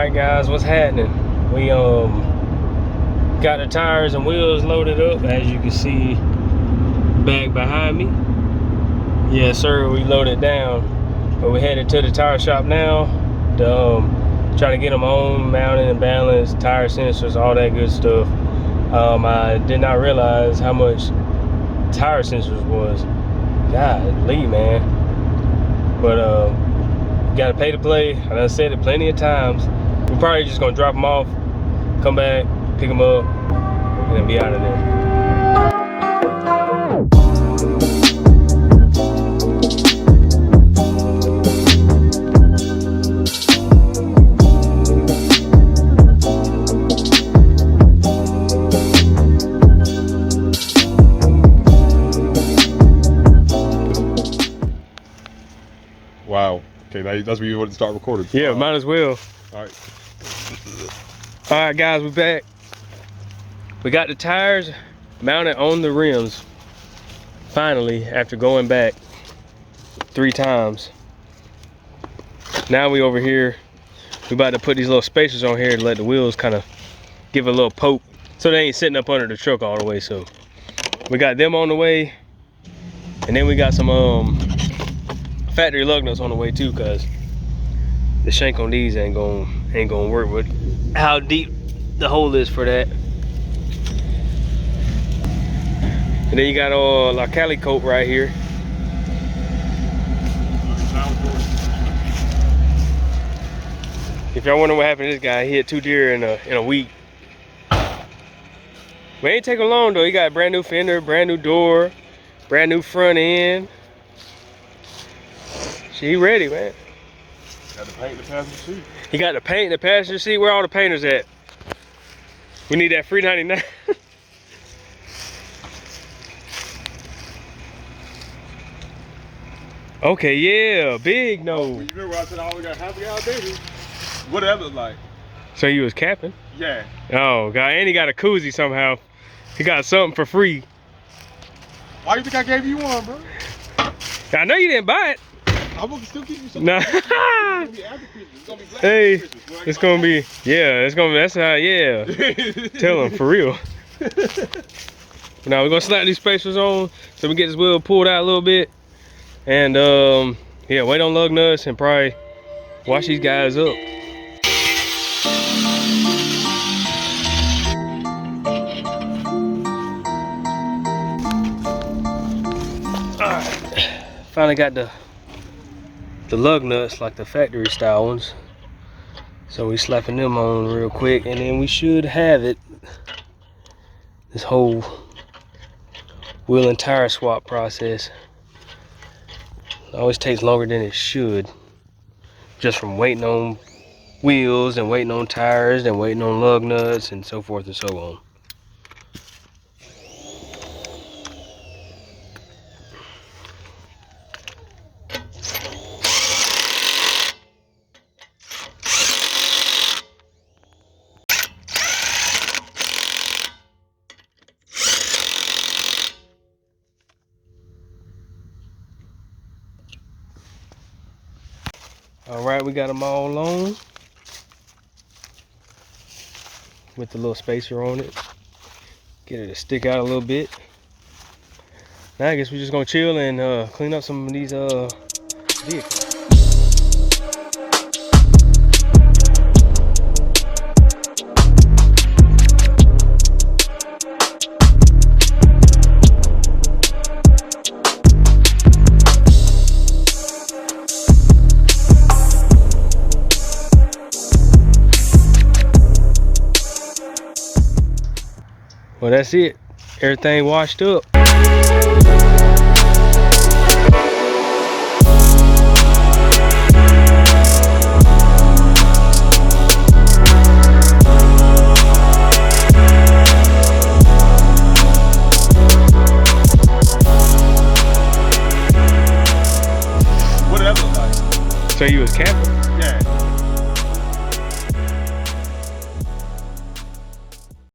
Alright guys, what's happening? We got the tires and wheels loaded up, as you can see back behind me. Yes sir, we loaded down, but we headed to the tire shop now to try to get them on, mounted and balanced, tire sensors, all that good stuff. I did not realize how much tire sensors was. Golly, man. But you gotta pay to play. I done said it plenty of times. We're probably just gonna drop them off, come back, pick them up, and then be out of there. Wow. Okay, that's where you want to start recording. Yeah, might as well. All right. All right, guys, we're back. We got the tires mounted on the rims. Finally, after going back 3 times. Now we over here. We about to put these little spacers on here to let the wheels kind of give a little poke, so they ain't sitting up under the truck all the way. So we got them on the way, and then we got some factory lug nuts on the way too, cause the shank on these ain't gonna work with how deep the hole is for that. And then you got La Cali coat right here. If y'all wonder what happened to this guy, he hit 2 deer in a week. We ain't taking long though. He got a brand new fender, brand new door, brand new front end. He ready, man. Got the paint in the passenger seat. He got the paint in the passenger seat. Where all the painters at? We need that free 99. Okay, yeah, big no. Oh, you remember I said I only got half a gallon, baby? What that look like? So you was capping? Yeah. Oh God, and he got a koozie somehow. He got something for free. Why you think I gave you one, bro? I know you didn't buy it. I'm gonna still give you something. Nah. It's gonna be after Christmas. It's gonna be black Hey, Christmas, bro. it's gonna be, yeah, it's gonna be, that's how, yeah. Tell him, for real. Now we're gonna slap these spacers on so we get this wheel pulled out a little bit. And yeah, wait on lug nuts and probably wash these guys up. Alright, finally got the lug nuts, like the factory style ones. So we slapping them on real quick, and then we should have it. This whole wheel and tire swap process always takes longer than it should, just from waiting on wheels and waiting on tires and waiting on lug nuts and so forth and so on. All right, we got them all on with the little spacer on it. Get it to stick out a little bit. Now I guess we're just gonna chill and clean up some of these vehicles. Well, that's it. Everything washed up. What did that look like? So you was camping?